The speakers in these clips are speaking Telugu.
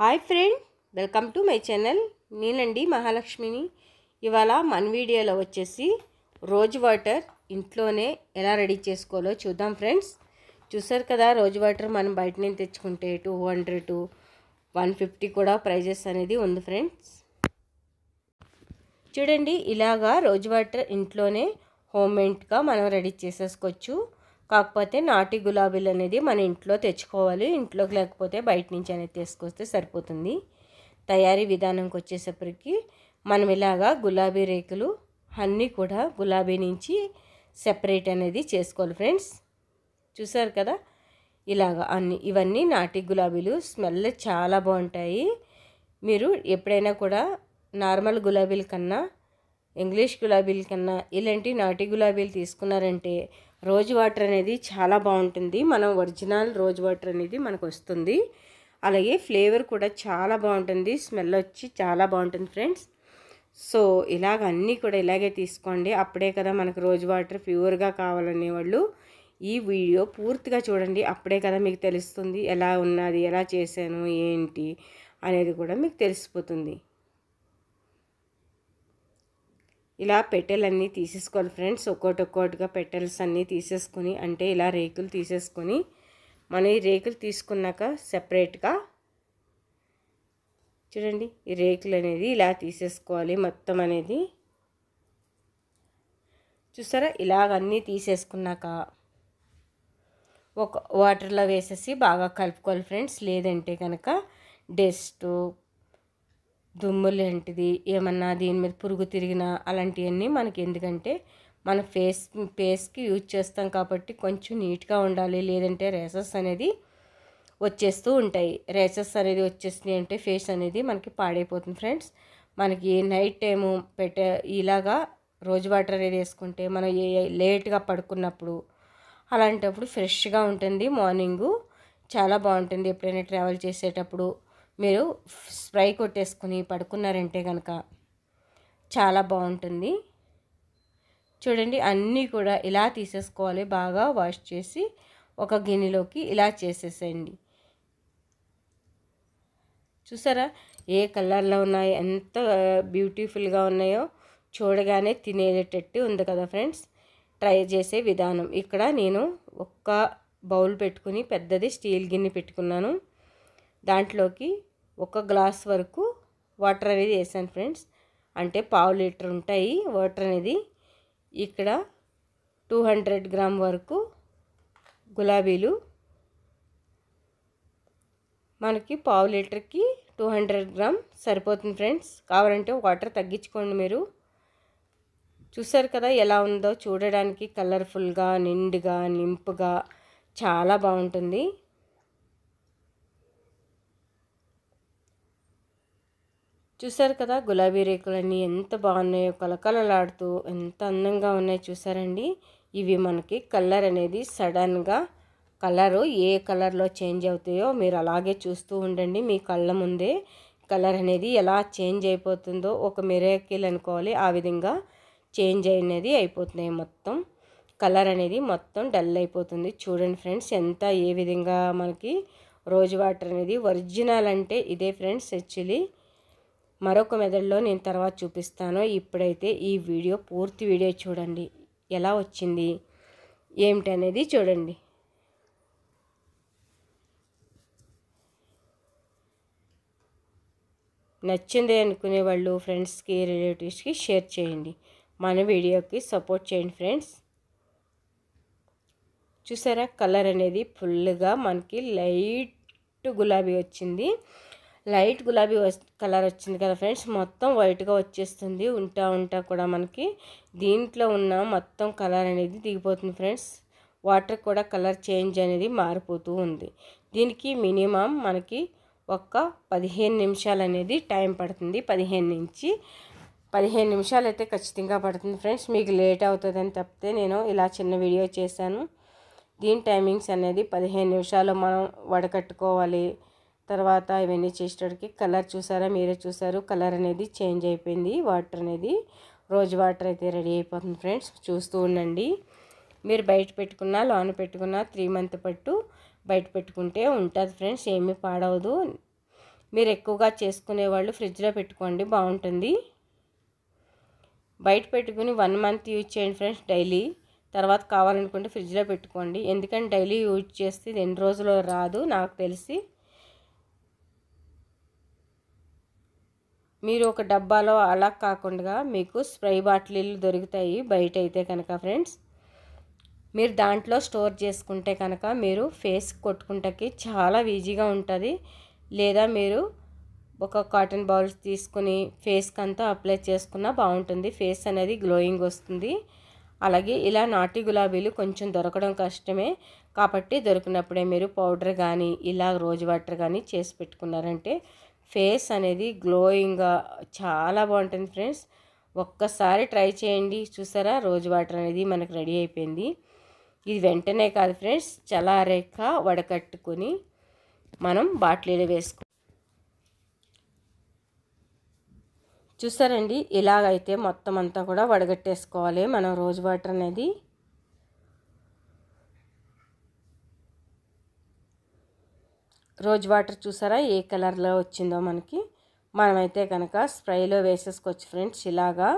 Hi friend, welcome to my channel. నేనండి మహాలక్ష్మిని. ఇవాళ మన వీడియోలో వచ్చేసి రోజ్ వాటర్ ఇంట్లోనే ఎలా రెడీ చేసుకోవాలో చూద్దాం ఫ్రెండ్స్. చూసారు కదా, రోజ్ వాటర్ మనం బయట నుంచి తెచ్చుకుంటే 200 to 150 కూడా ప్రైజెస్ అనేది ఉంది ఫ్రెండ్స్. చూడండి, ఇలాగా రోజ్ వాటర్ ఇంట్లోనే హోమ్మేడ్గా మనం రెడీ చేసేసుకోవచ్చు. కాకపోతే నాటి గులాబీలు అనేది మన ఇంట్లో తెచ్చుకోవాలి. ఇంట్లోకి లేకపోతే బయట నుంచి అనేది తీసుకొస్తే సరిపోతుంది. తయారీ విధానంకి వచ్చేసరికి మనం ఇలాగా గులాబీ రేకులు అన్నీ కూడా గులాబీ నుంచి సెపరేట్ అనేది చేసుకోవాలి ఫ్రెండ్స్. చూసారు కదా, ఇలాగా ఇవన్నీ నాటి గులాబీలు. స్మెల్ చాలా బాగుంటాయి. మీరు ఎప్పుడైనా కూడా నార్మల్ గులాబీల కన్నా, ఇంగ్లీష్ గులాబీల కన్నా ఇలాంటి నాటి గులాబీలు తీసుకున్నారంటే రోజ్ వాటర్ అనేది చాలా బాగుంటుంది. మనం ఒరిజినల్ రోజ్ వాటర్ అనేది మనకు వస్తుంది. అలాగే ఫ్లేవర్ కూడా చాలా బాగుంటుంది. స్మెల్ వచ్చి చాలా బాగుంటుంది ఫ్రెండ్స్. సో ఇలాగ అన్నీ కూడా ఇలాగే తీసుకోండి. అప్పుడే కదా మనకు రోజ్ వాటర్ ప్యూర్గా కావాలనే వాళ్ళు ఈ వీడియో పూర్తిగా చూడండి. అప్పుడే కదా మీకు తెలుస్తుంది ఎలా ఉన్నది, ఎలా చేశాను, ఏంటి అనేది కూడా మీకు తెలిసిపోతుంది. ఇలా పెట్టెలన్నీ తీసేసుకోవాలి ఫ్రెండ్స్. ఒక్కొక్కటిగా పెట్టెల్స్ అన్నీ తీసేసుకొని, అంటే ఇలా రేకులు తీసేసుకొని, మనం ఈ రేకులు తీసుకున్నాక సెపరేట్గా చూడండి, ఈ రేకులు అనేది ఇలా తీసేసుకోవాలి మొత్తం అనేది. చూసారా, ఇలాగన్నీ తీసేసుకున్నాక ఒక వాటర్లో వేసేసి బాగా కలుపుకోవాలి ఫ్రెండ్స్. లేదంటే కనుక డస్ట్, దుమ్ము లాంటిది ఏమన్నా దీని మీద పురుగు తిరిగినా అలాంటివన్నీ మనకి, ఎందుకంటే మన ఫేస్కి యూజ్ చేస్తాం కాబట్టి కొంచెం నీట్గా ఉండాలి. లేదంటే రేసెస్ అనేది వచ్చేస్తూ ఉంటాయి. రేసెస్ అనేది వచ్చేసినాయి అంటే ఫేస్ అనేది మనకి పాడైపోతుంది ఫ్రెండ్స్. మనకి నైట్ టైము ఇలాగా రోజ్ వాటర్ అనేది వేసుకుంటే మనం లేట్గా పడుకున్నప్పుడు అలాంటప్పుడు ఫ్రెష్గా ఉంటుంది. మార్నింగు చాలా బాగుంటుంది. ఎప్పుడైనా ట్రావెల్ చేసేటప్పుడు మీరు స్ప్రే కొట్టేసుకుని పడుకున్నారంటే కనుక చాలా బాగుంటుంది. చూడండి, అన్నీ కూడా ఇలా తీసేసుకోవాలి. బాగా వాష్ చేసి ఒక గిన్నెలోకి ఇలా చేసేసేయండి. చూసారా ఏ కలర్లో ఉన్నాయో, ఎంత బ్యూటిఫుల్గా ఉన్నాయో, చూడగానే తినేటట్టు ఉంది కదా ఫ్రెండ్స్. ట్రై చేసే విధానం ఇక్కడ నేను ఒక్క బౌల్ పెట్టుకుని, పెద్దది స్టీల్ గిన్నె పెట్టుకున్నాను. దాంట్లోకి 1 గ్లాస్ వరకు వాటర్ అనేది వేసాను ఫ్రెండ్స్. అంటే 1/2 లీటర్ ఉంటాయి వాటర్ అనేది. ఇక్కడ 200 గ్రామ్ వరకు గులాబీలు, మనకి 1/2 లీటర్కి 200 గ్రామ్ సరిపోతుంది ఫ్రెండ్స్. కావాలంటే వాటర్ తగ్గించుకోండి మీరు. చూసారు కదా ఎలా ఉందో, చూడడానికి కలర్ఫుల్గా, నిండుగా, నింపుగా చాలా బాగుంటుంది. చూసారు కదా, గులాబీ రేకులన్నీ ఎంత బాగున్నాయో, కలకలలాడుతూ ఎంత అందంగా ఉన్నాయో చూసారండి. ఇవి మనకి కలర్ అనేది సడన్గా కలరు ఏ కలర్లో చేంజ్ అవుతాయో మీరు అలాగే చూస్తూ ఉండండి. మీ కళ్ళ ముందే కలర్ అనేది ఎలా చేంజ్ అయిపోతుందో ఒక మిరాకిల్ అనుకోవాలి. ఆ విధంగా చేంజ్ అనేది అయిపోతున్నాయి. మొత్తం కలర్ అనేది మొత్తం డల్ అయిపోతుంది. చూడండి ఫ్రెండ్స్, ఎంత ఏ విధంగా మనకి రోజ్ వాటర్ అనేది ఒరిజినల్ అంటే ఇదే ఫ్రెండ్స్. యాక్చువల్లీ మరొక మెథడ్లో నేను తర్వాత చూపిస్తాను. ఇప్పుడైతే ఈ వీడియో పూర్తి వీడియో చూడండి. ఎలా వచ్చింది ఏమిటి అనేది చూడండి. నచ్చింది అనుకునే వాళ్ళు ఫ్రెండ్స్కి, రిలేటివ్స్కి షేర్ చేయండి. మన వీడియోకి సపోర్ట్ చేయండి ఫ్రెండ్స్. చూసారా, కలర్ అనేది ఫుల్గా మనకి లైట్ గులాబీ వచ్చింది. లైట్ గులాబీ కలర్ వచ్చింది కదా ఫ్రెండ్స్. మొత్తం వైట్గా వచ్చేస్తుంది. ఉంటా కూడా మనకి దీంట్లో ఉన్న మొత్తం కలర్ అనేది దిగిపోతుంది ఫ్రెండ్స్. వాటర్ కూడా కలర్ చేంజ్ అనేది మారిపోతూ ఉంది. దీనికి మినిమం మనకి ఒక 15 నిమిషాలు అనేది టైం పడుతుంది. 15 నిమిషాలు అయితే ఖచ్చితంగా పడుతుంది ఫ్రెండ్స్. మీకు లేట్ అవుతుందని తప్పితే నేను ఇలా చిన్న వీడియో చేశాను. దీని టైమింగ్స్ అనేది 15 నిమిషాలు మనం వడకట్టుకోవాలి. తర్వాత ఇవన్నీ చేసేటప్పటికి కలర్ చూసారా, మీరే చూసారు, కలర్ అనేది చేంజ్ అయిపోయింది. వాటర్ అనేది రోజ్ వాటర్ అయితే రెడీ అయిపోతుంది ఫ్రెండ్స్. చూస్తూ ఉండండి. మీరు బయట పెట్టుకున్నా, లోన పెట్టుకున్నా 3 మంత్ పట్టు బయట పెట్టుకుంటే ఉంటుంది ఫ్రెండ్స్. ఏమీ పాడవదు. మీరు ఎక్కువగా చేసుకునే వాళ్ళు ఫ్రిడ్జ్లో పెట్టుకోండి, బాగుంటుంది. బయట పెట్టుకుని 1 మంత్ యూజ్ చేయండి ఫ్రెండ్స్ డైలీ. తర్వాత కావాలనుకుంటే ఫ్రిడ్జ్లో పెట్టుకోండి. ఎందుకంటే డైలీ యూజ్ చేస్తే ఇది ఎన్ని రోజులు రాదు నాకు తెలిసి. మీరు ఒక డబ్బాలో అలా కాకుండా మీకు స్ప్రే బాటిల్ దొరుకుతాయి బయట అయితే కనుక ఫ్రెండ్స్, మీరు దాంట్లో స్టోర్ చేసుకుంటే కనుక మీరు ఫేస్ కొట్టుకుంటకి చాలా ఈజీగా ఉంటుంది. లేదా మీరు ఒక కాటన్ బౌల్స్ తీసుకుని ఫేస్కి అంతా అప్లై చేసుకున్నా బాగుంటుంది. ఫేస్ అనేది గ్లోయింగ్ వస్తుంది. అలాగే ఇలా నాటి గులాబీలు కొంచెం దొరకడం కష్టమే కాబట్టి దొరికినప్పుడే మీరు పౌడర్ కానీ ఇలా రోజ్ వాటర్ కానీ చేసి పెట్టుకున్నారంటే ఫేస్ అనేది గ్లోయింగ్గా చాలా బాగుంటుంది ఫ్రెండ్స్. ఒక్కసారి ట్రై చేయండి. చూసారా, రోజ్ వాటర్ అనేది మనకు రెడీ అయిపోయింది. ఇది వెంటనే కాదు ఫ్రెండ్స్, చల్లారాక వడకట్టుకొని మనం బాటిల్లో వేసుకో. చూసారండి, ఇలాగైతే మొత్తం అంతా కూడా వడగట్టేసుకోవాలి మనం రోజ్ వాటర్ అనేది. రోజ్ వాటర్ చూసారా ఏ కలర్లో వచ్చిందో మనకి. మనమైతే కనుక స్ప్రేలో వేసేసుకోవచ్చు ఫ్రెండ్స్. ఇలాగా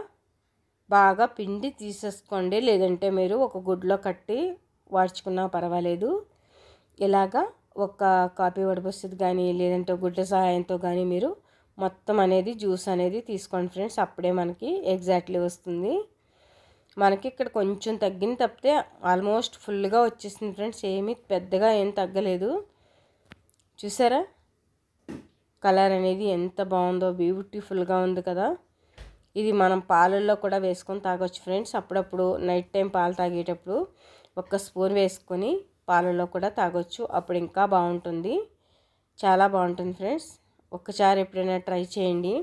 బాగా పిండి తీసేసుకోండి, లేదంటే మీరు ఒక గుడ్లో కట్టి వాడ్చుకున్నా పర్వాలేదు. ఇలాగా ఒక కాపీ వడబొస్తుంది కానీ లేదంటే గుడ్డ సహాయంతో కానీ మీరు మొత్తం అనేది జ్యూస్ అనేది తీసుకోండి ఫ్రెండ్స్. అప్పుడే మనకి ఎగ్జాక్ట్లీ వస్తుంది. మనకి ఇక్కడ కొంచెం తగ్గింది తప్పితే ఆల్మోస్ట్ ఫుల్గా వచ్చేసింది ఫ్రెండ్స్. ఏమీ పెద్దగా ఏం తగ్గలేదు. చూసారా కలర్ అనేది ఎంత బాగుందో, బ్యూటిఫుల్గా ఉంది కదా. ఇది మనం పాలల్లో కూడా వేసుకొని తాగొచ్చు ఫ్రెండ్స్. అప్పుడప్పుడు నైట్ టైం పాలు తాగేటప్పుడు ఒక స్పూన్ వేసుకొని పాలల్లో కూడా తాగొచ్చు, అప్పుడు ఇంకా బాగుంటుంది. చాలా బాగుంటుంది ఫ్రెండ్స్. ఒక్కసారి ఎప్పుడైనా ట్రై చేయండి.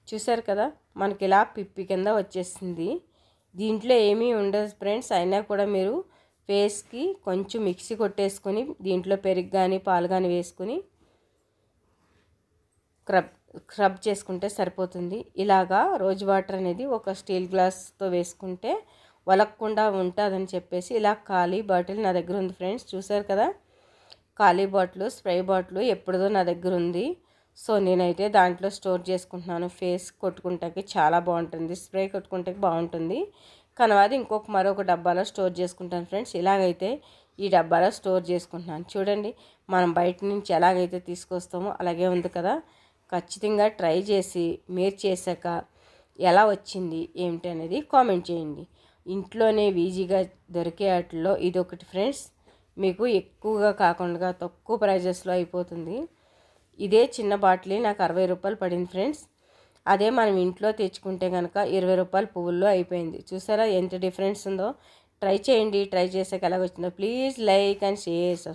చూసారు కదా మనకి ఇలా పిప్పి కింద వచ్చేసింది. దీంట్లో ఏమీ ఉండదు ఫ్రెండ్స్. అయినా కూడా మీరు ఫేస్కి కొంచెం మిక్సీ కొట్టేసుకొని దీంట్లో పెరుగు కానీ పాలు కానీ వేసుకొని స్క్రబ్ చేసుకుంటే సరిపోతుంది. ఇలాగా రోజ్ వాటర్ అనేది ఒక స్టీల్ గ్లాస్తో వేసుకుంటే వలక్కుండా ఉంటుందని చెప్పేసి ఇలా ఖాళీ బాటిల్ నా దగ్గర ఉంది ఫ్రెండ్స్. చూసారు కదా, ఖాళీ బాటిల్ స్ప్రే బాటిల్ ఎప్పుడుదో నా దగ్గర ఉంది. సో నేనైతే దాంట్లో స్టోర్ చేసుకుంటున్నాను. ఫేస్ కొట్టుకుంటాకి చాలా బాగుంటుంది, స్ప్రే కొట్టుకుంటాకి బాగుంటుంది. కనవాది మరొక డబ్బాలో స్టోర్ చేసుకుంటాను ఫ్రెండ్స్. ఇలాగైతే ఈ డబ్బాలో స్టోర్ చేసుకుంటున్నాను. చూడండి, మనం బయట నుంచి ఎలాగైతే తీసుకొస్తామో అలాగే ఉంది కదా. ఖచ్చితంగా ట్రై చేసి మీరు చేశాక ఎలా వచ్చింది ఏమిటి అనేది కామెంట్ చేయండి. ఇంట్లోనే ఈజీగా దొరికే వాటిల్లో ఇది ఒకటి ఫ్రెండ్స్. మీకు ఎక్కువగా కాకుండా తక్కువ ప్రైజెస్లో అయిపోతుంది. ఇదే చిన్న బాటిల్ నాకు 60 రూపాయలు పడింది ఫ్రెండ్స్. అదే మనం ఇంట్లో తెచ్చుకుంటే కనుక 20 రూపాయలు పువ్వుల్లో అయిపోయింది. చూసారా ఎంత డిఫరెన్స్ ఉందో. ట్రై చేయండి. ట్రై చేసాక ఎలాగొచ్చిందో ప్లీజ్ లైక్ అండ్ షేర్.